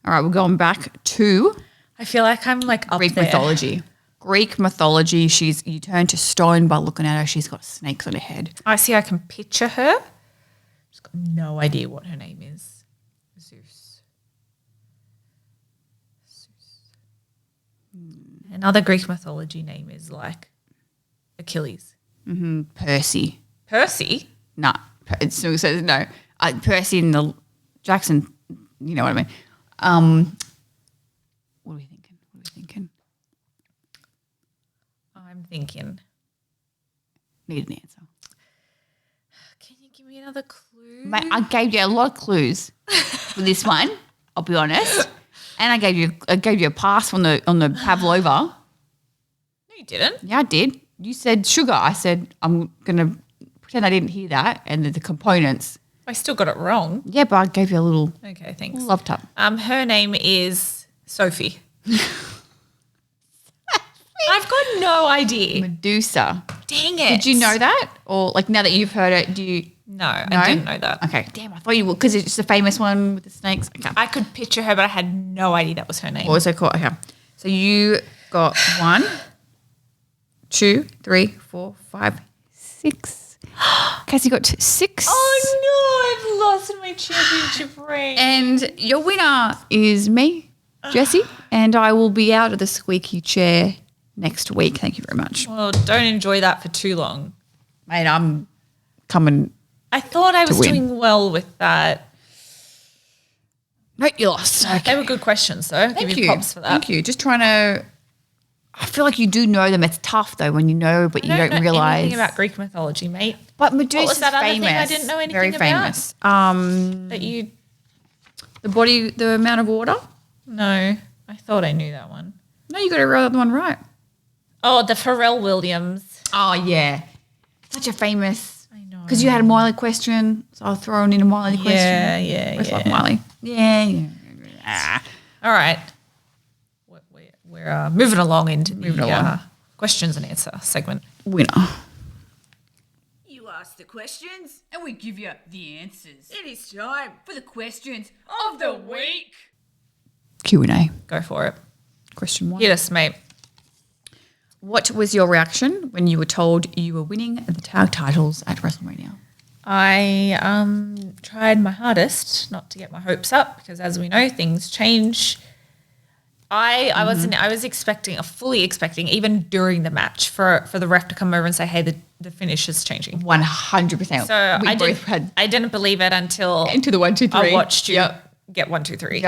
All right, we're going back to I feel like I'm like up Greek there. mythology. Greek mythology, you turn to stone by looking at her. She's got snakes on her head. I see. I can picture her. Just got no idea what her name is. Zeus. Another Greek mythology name is like Achilles. Percy. Percy. Nah. It still says no. Percy and the Jackson, you know what I mean. What are we thinking? I'm thinking. Need an answer. Can you give me another clue? Mate, I gave you a lot of clues for this one, I'll be honest. And I gave you a pass on the pavlova. No, you didn't. Yeah, I did. You said sugar. I said I'm gonna pretend I didn't hear that and the components. I still got it wrong. Yeah, but I gave you a little Okay, thanks. love tap. Her name is Sophie. I've got no idea. Medusa. Dang it. Did you know that? Or like now that you've heard it, do you? No, I didn't know that. Okay, damn, I thought you would because it's the famous one with the snakes. Okay. I could picture her, but I had no idea that was her name. What was it called? Okay. So you got 1, 2, 3, 4, 5, 6. Cassie got 6. Oh no, I've lost my championship ring. And your winner is me, Jessie, and I will be out of the squeaky chair next week. Thank you very much. Well, don't enjoy that for too long. Mate, I'm coming I thought I was win. doing well with that. No, you lost. They were good questions, though. Thank Give you. you props for that. Thank you. Just trying to. I feel like you do know them. It's tough though when you know, but you I don't know realize anything about Greek mythology, mate. But Medusa What was that is other famous. thing I didn't know anything Very about? famous. That you? The amount of water. No, I thought I knew that one. No, you got the other one right. Oh, the Pharrell Williams. Oh yeah, such a famous. I know. Because you had a Miley question, so I'll throw in a Miley question. Yeah. Let's like Miley. Yeah. All right. We're moving along into the questions and answer segment. Winner. You ask the questions, And we give you the answers it is time for the questions of the week. Q&A. Go for it. Question 1. Hit us, mate. What was your reaction when you were told you were winning the tag titles at WrestleMania? I tried my hardest not to get my hopes up because, as we know, things change. I was fully expecting, even during the match, for the ref to come over and say, "Hey, the finish is changing." 100%. So we both had I didn't believe it until into the 1, 2, 3. I watched you Yep. get 1, 2, 3.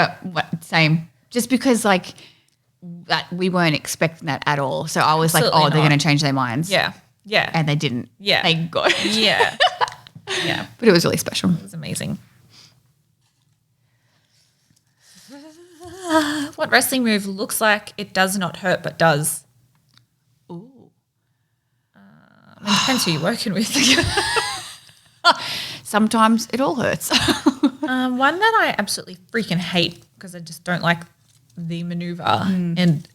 Same. Just because like that we weren't expecting that at all. So I was Absolutely like, they're not. going to change their minds. Yeah. And they didn't. Yeah. Thank God. Yeah. Yeah. But it was really special. It was amazing. What wrestling move looks like it does not hurt but does? Ooh. It depends who you're working with. Sometimes it all hurts. One that I absolutely freaking hate because I just don't like the maneuver and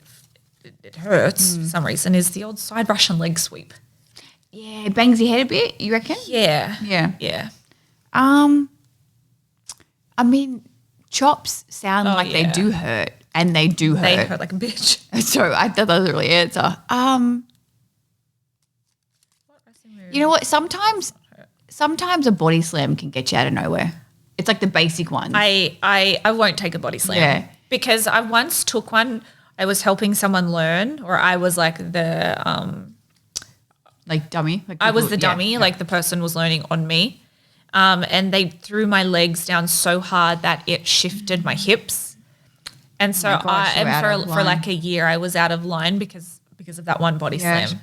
it hurts for some reason is the old side Russian leg sweep. Yeah, it bangs your head a bit, you reckon? Yeah. Yeah. Yeah. I mean, chops sound like they yeah. do hurt, and they do hurt. They hurt like a bitch. So I thought that was a really answer. You know what? Sometimes a body slam can get you out of nowhere. It's like the basic one. I won't take a body slam. Yeah. Because I once took one. I was helping someone learn, or I was like the like dummy. Like I was people- the yeah, dummy, yeah. like the person was learning on me. And they threw my legs down so hard that it shifted my hips. And so Oh my gosh, you're out of for line. like a year I was out of line because of that one body Yeah. slam.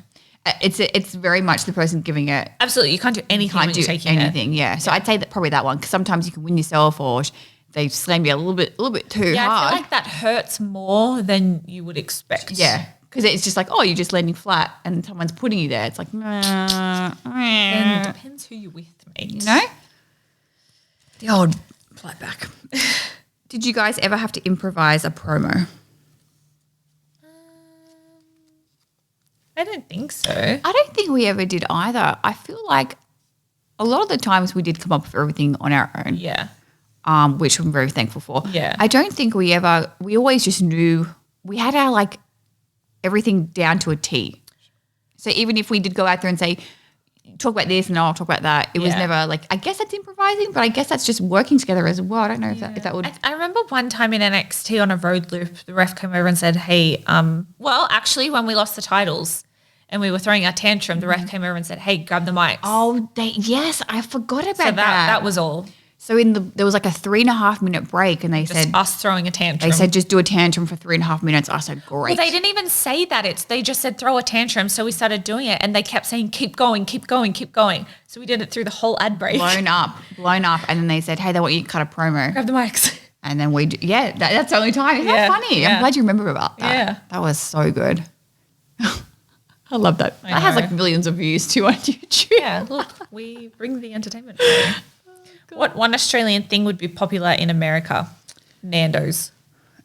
It's very much the person giving it. Absolutely. You can't do anything Can't when do you're taking anything. Yeah. So I'd say that probably that one because sometimes you can win yourself or they slam you a little bit too it. Yeah, I hard. feel like that hurts more than you would expect. Yeah. Because it's just like, oh, you're just landing flat and someone's putting you there. It's like, And it depends who you're with, mate. you know? The old flat back. Did you guys ever have to improvise a promo? I don't think so. I don't think we ever did either. I feel like a lot of the times we did come up with everything on our own, Yeah. which I'm very thankful for. Yeah. I don't think we always just knew, we had our like everything down to a T. So even if we did go out there and say, talk about this and I'll talk about that, it was Yeah. never like, I guess that's improvising, but I guess that's just working together as well. I don't know if that would. I remember one time in NXT on a road loop, the ref came over and said, "Hey, well, actually, when we lost the titles and we were throwing our tantrum, the ref came over and said, "Hey, grab the mics." Oh, yes, I forgot about so that was all. So there was like a 3.5 minute break and they Just said, us throwing a tantrum. they said, just do a tantrum for 3.5 minutes. I said, great. Well, they didn't even say that. They just said throw a tantrum. So we started doing it, and they kept saying keep going, keep going, keep going. So we did it through the whole ad break. blown up. And then they said, hey, they want you to cut a promo. Grab the mics. And then that's the only time. Isn't that funny? Yeah. I'm glad you remember about that. Yeah. That was so good. I love that. I That has know. like millions of views too on YouTube. Yeah, look, we bring the entertainment. For you. What one Australian thing would be popular in America? Nando's.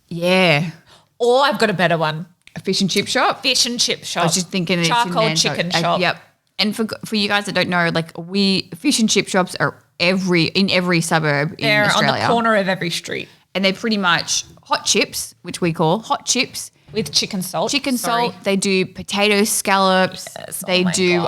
Yeah. Or I've got a better one. A fish and chip shop. Fish and chip shop. I was just thinking it's in charcoal Nando's. chicken shop. Yep. And for you guys that don't know, like fish and chip shops are in every suburb They're in Australia. on the corner of every street And they're pretty much hot chips, which we call hot chips. with chicken salt. Salt. They do potato scallops. Yes, They oh my do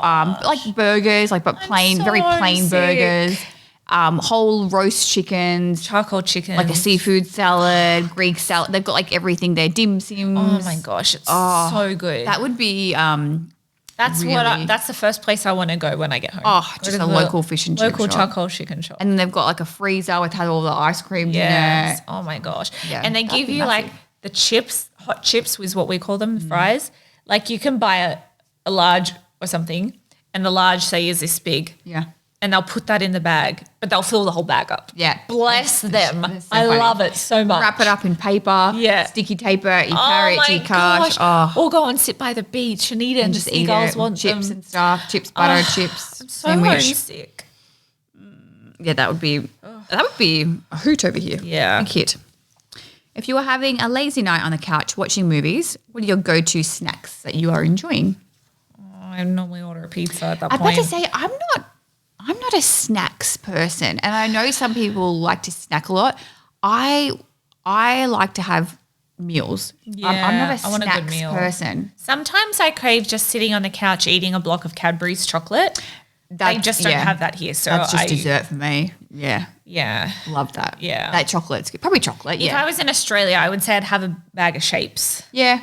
like burgers, like but plain, very so plain sick. burgers. Whole roast chickens, charcoal chicken. like a seafood salad, Greek salad. They've got like everything there. Dim sims. Oh my gosh, it's so good. That would be That's really. that's the first place I want to go when I get home. Oh, Go just to a the local fish and chip local shop. charcoal chicken shop. And then they've got like a freezer with all the ice cream Yes. in Oh my gosh. Yeah, And they that'd give be you like massive. the chips, hot chips is what we call them, fries. Like you can buy a large or something, and the large say is this big. it. Yeah. And they'll put that in the bag, but they'll fill the whole bag up. Yeah. Bless them. That's so I funny. love it so much. Wrap it up in paper. Yeah. Sticky tape it. You carry it to your car. gosh. Oh, Or go and sit by the beach and eat it and just the eat seagulls it. want Chips them. and stuff. Chips, butter, Oh, chips, I'm so sandwich. homesick. Yeah, that would be a hoot over here. Yeah. Big hit. If you were having a lazy night on the couch watching movies, what are your go-to snacks that you are enjoying? I normally order a pizza at that I'm point. about to say I'm not a snacks person, and I know some people like to snack a lot. I like to have meals. I'm not a I want a good snacks meal. person. Sometimes I crave just sitting on the couch eating a block of Cadbury's chocolate. They just don't have that here. So That's just I, dessert for me. Yeah, yeah. love that. Yeah. that chocolate's good. Probably chocolate. If I was in Australia, I would say I'd have a bag of shapes. yeah,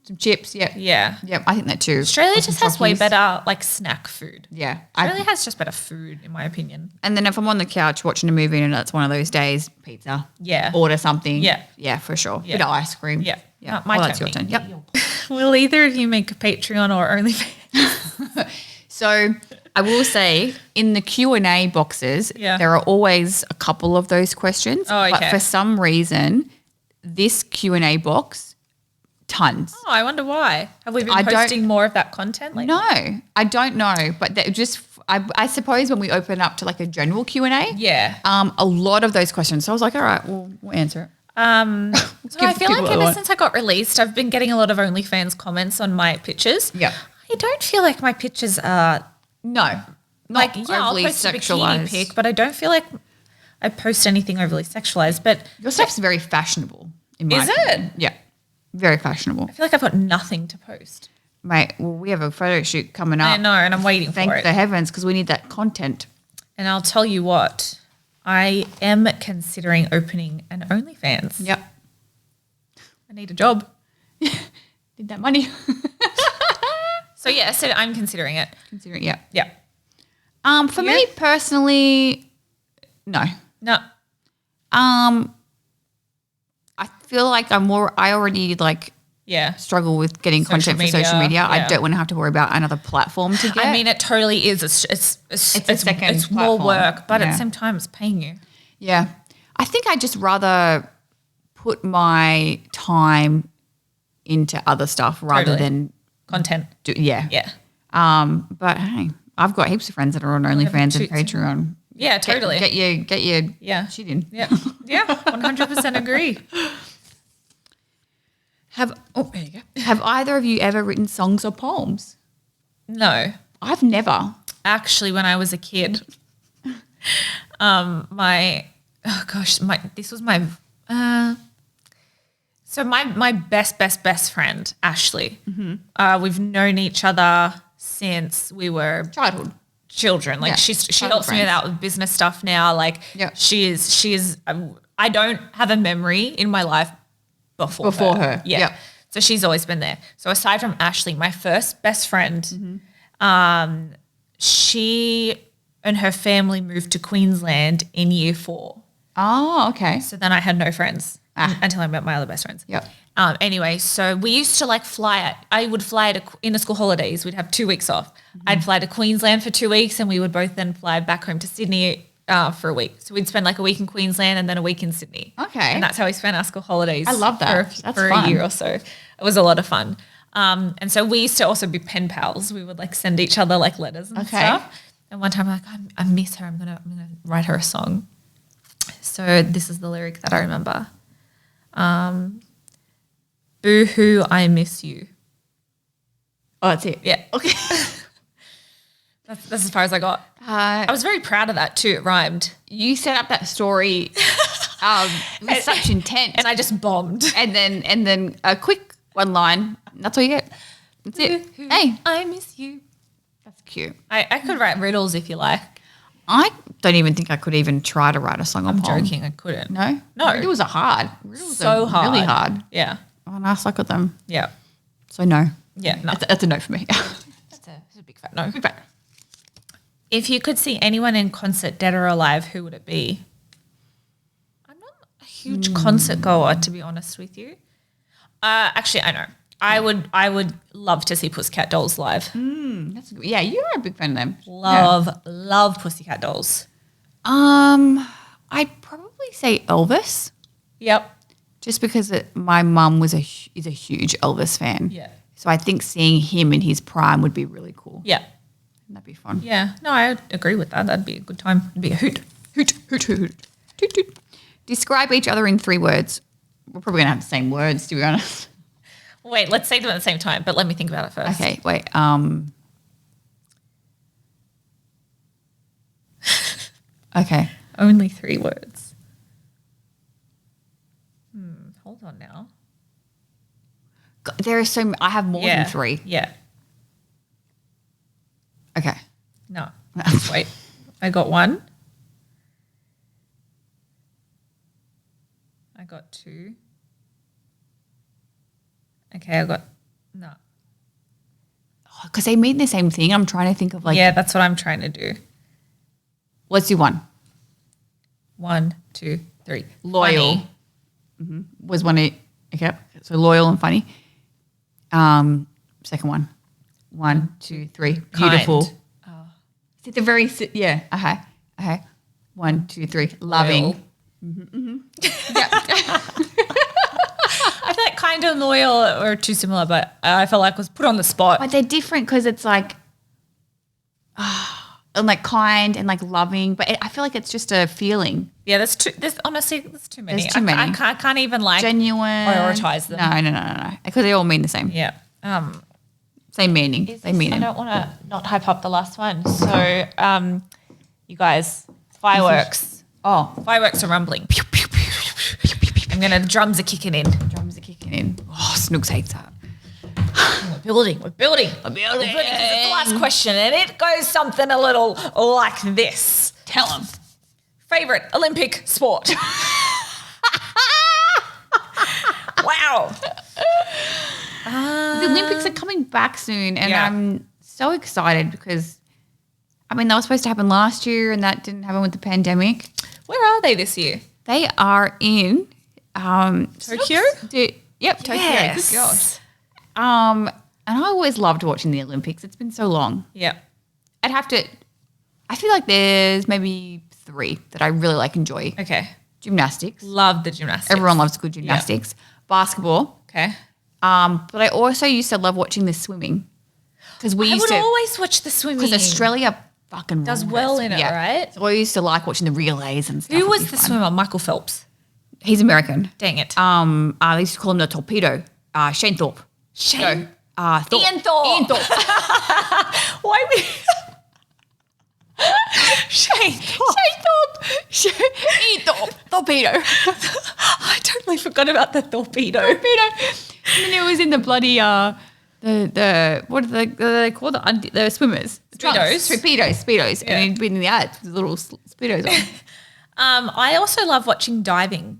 some chips. Yeah, Yeah. yeah. I think that too. Australia Or just some has way Frosties. better like snack food. Yeah, Australia has just better food, in my opinion. and then if I'm on the couch watching a movie and it's one of those days, pizza. Yeah. Order something. Yeah. yeah, for sure. Yeah. Bit of ice cream. Yeah. yeah. My Well, turn, that's your me. turn. Yep. Will either of you make a Patreon or OnlyFans? So I will say in the Q&A boxes, Yeah. there are always a couple of those questions. Oh, But okay. for some reason, this Q&A box, tons. Oh, I wonder why. Have we been I don't- posting more of that content? Like, No, I don't know. But I suppose when we open up to like a general Q&A, Yeah. a lot of those questions. So I was like, all right, we'll answer it. So I feel people like what they ever want. since I got released, I've been getting a lot of OnlyFans comments on my pictures. Yeah. I don't feel like my pictures are No, like, not I'll overly post a bikini sexualized. pic, but I don't feel like I post anything overly sexualized. But Your stuff's very fashionable. In my Is it? opinion. Yeah, very fashionable. I feel like I've got nothing to post. Mate, well, we have a photo shoot coming up. I know, and I'm waiting Thank for it. the heavens, because we need that content. And I'll tell you what, I am considering opening an OnlyFans. Yep. I need a job. Need that money. So yeah, so I'm considering it. Consider it, yeah. Yeah. For me personally, no. No. I feel like I already like Yeah. struggle with getting Social content for social media, media. I yeah. don't want to have to worry about another platform to get. I mean, it totally is. It's a second It's more platform. work, but at Yeah. the same time, it's paying you. yeah. I think I just rather put my time into other stuff rather Totally. than Content. yeah. Yeah. But hey, I've got heaps of friends that are on OnlyFans and shoots. Patreon. Yeah, totally. Get your Yeah. shit in. Yeah. Yeah. 100% agree. There you go. Have either of you ever written songs or poems? No. I've never. Actually, when I was a kid, this was my so my best friend, Ashley. We've known each other since we were Childhood. children. Like Yeah, she childhood helps me friends. out with business stuff now. Like Yeah. she is. I don't have a memory in my life before her. Yeah. Yep. So she's always been there. So aside from Ashley, my first best friend, she and her family moved to Queensland in year 4. Oh, okay. So then I had no friends until I met my other best friends. Yep. Anyway, so we used to like I would fly in the school holidays. We'd have 2 weeks off. Mm-hmm. I'd fly to Queensland for 2 weeks and we would both then fly back home to Sydney for a week. So we'd spend like a week in Queensland and then a week in Sydney. Okay. And that's how we spent our school holidays. I love that. For, That's for fun. a year or so. It was a lot of fun. And so we used to also be pen pals. We would like send each other like letters and Okay. stuff. And one time I'm like, I miss her. I'm gonna write her a song. So this is the lyric that I remember. Boo-hoo, I miss you. Oh, that's it. Yeah. Okay. That's as far as I got. I was very proud of that too. It rhymed. You set up that story with such intent, And I just bombed. and then a quick one line. That's all you get. That's it. Boo-hoo, Hey, I miss you. that's cute. I could write riddles if you like. I don't even think I could even try to write a song or I'm poem. joking. I couldn't. No, No. Riddles are hard. Riddles So are hard. really hard. Yeah. Oh, and I suck at them. Yeah. So no. Yeah. No. That's a no for me. That's a No. Big fat. If you could see anyone in concert, dead or alive, who would it be? I'm not a huge concert goer, to be honest with you. Actually, I know. I would love to see Pussycat Dolls live. That's good. Yeah, you are a big fan of them. Love Pussycat Dolls. I'd probably say Elvis, Yep. just because my mum is a huge Elvis fan. Yeah. So I think seeing him in his prime would be really cool. Yeah. That'd be fun. Yeah. No, I agree with that. That'd be a good time. It'd be a hoot. Hoot, hoot, hoot, hoot. Toot, toot. Describe each other in 3 words. We're probably going to have the same words, to be honest. Wait, let's say them at the same time, but let me think about it first. Okay, wait. Okay. Only 3 words. Hold on now. There are I have more than 3. Yeah. Okay. No. Just wait. I got 1. I got 2. Okay, I got no. Because they mean the same thing. I'm trying to think of Yeah, that's what I'm trying to do. Let's do 1. 1, 2, 3. Loyal. Funny. Was one. Okay. So loyal and funny. Second one. 1, 2, 3. Beautiful. Kind. Is it the very yeah? Okay. 1, 2, 3. Loving. Loyal. I feel like kind of loyal or too similar, but I felt like I was put on the spot. But they're different because it's like, and like kind and like loving. But I feel like it's just a feeling. Yeah, there's too many. There's too many. I can't even like Genuine. prioritize them. No. Because they all mean the same. Yeah. Same meaning. Same meaning. I don't want to not hype up the last one. So, you guys, fireworks. Fireworks are rumbling. The drums are kicking in. Drums are kicking in. Oh, Snooks hates that. We're building. It's the last question, and it goes something a little like this. Tell them. Favorite Olympic sport? Wow. The Olympics are coming back soon, and Yeah. I'm so excited because, they were supposed to happen last year, and that didn't happen with the pandemic. Where are they this year? They are in Tokyo? Yep, Tokyo. Yes. Good gosh. And I always loved watching the Olympics. It's been so long. Yeah. I feel like there's maybe 3 that I really enjoy. Okay. Gymnastics. Love the gymnastics. Everyone loves good gymnastics. Basketball. Okay. But I also used to love watching the swimming. Because I would always watch the swimming. Because Australia fucking does rules. well in it, right? So I used to like watching the relays and stuff. Who It'd was be the fun. swimmer? Michael Phelps. He's American. Dang it. They used to call him the torpedo. Shane Thorpe. Shane. Thorpe. Ian Thorpe. Ian Thorpe. Why we Shane Thorpe. Ian Thorpe. Torpedo. I totally forgot about the torpedo. And then it was in the bloody the what are they called? The swimmers. Speedos. Yeah. And he'd been in the ads with little speedos on. I also love watching diving.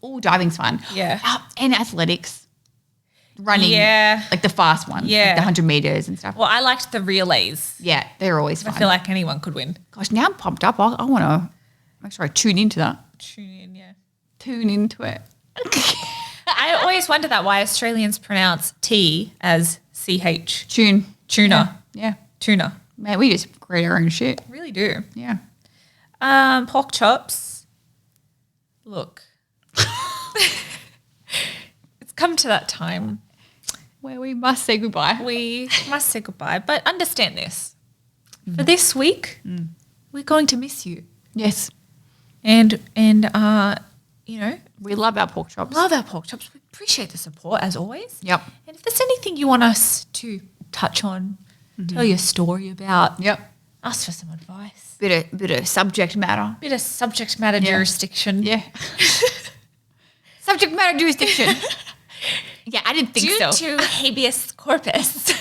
All diving's fun. Yeah. And athletics. Running. Yeah. Like the fast ones. Yeah. Like the 100 meters and stuff. Well, I liked the relays. Yeah, they're always I fun. feel like anyone could win. Gosh, now I'm pumped up. I want to make sure I tune into that. Tune in, yeah. Tune into it. I always wonder that why Australians pronounce T as CH. Tuna. Tuna. Yeah. Man, we just create our own shit. Really do. Yeah. Pork chops. Look. It's come to that time. Where we must say goodbye. We must say goodbye. But understand this. For this week, we're going to miss you. Yes. And you know, We love our pork chops. love our pork chops. We appreciate the support as always. Yep. And if there's anything you want us to touch on, tell your story about, Yep. ask for some advice. Bit of subject matter. Bit of subject matter jurisdiction. Yeah. Subject matter jurisdiction. Yeah, I didn't think Due so. to habeas corpus.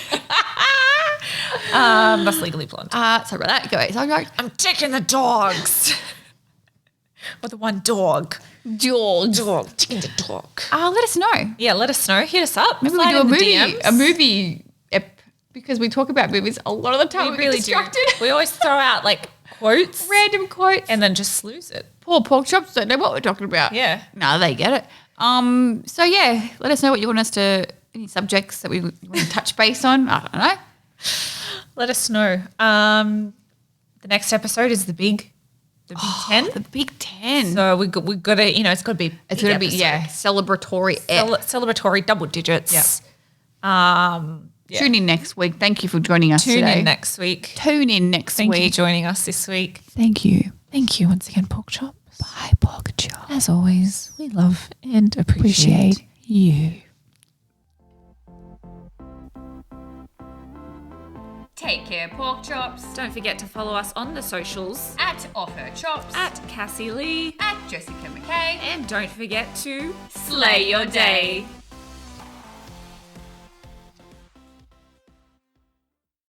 That's legally blonde. Sorry about that. Go ahead. Sorry. I'm taking the dogs. Or the one dog. George. Taking the dog. Let us know. Yeah, let us know. Hit us up. Maybe we Slide do in the a DMs. movie because we talk about movies a lot of the time. We really get distracted. do. We always throw out like quotes Random quotes. and then just lose it. Poor pork chops don't know what we're talking about. Yeah. No, they get it. So yeah, let us know what you want us to, any subjects that we want to touch base on. I don't know. Let us know. The next episode is the Big 10. The Big 10. So we got to, it's got to be. It's big going to be, episode. celebratory. Celebratory double digits. Yeah. Tune in next week. Thank you for joining us Tune today. in next week. Tune in next Thank you week. for joining us this week. Thank you. Thank you once again, Pork Chops. Bye, pork chop. As always, we love and appreciate you. Take care, pork chops. Don't forget to follow us on the socials At Off Her Chops. at Cassie Lee. At Jessica McKay. And don't forget to Slay your day.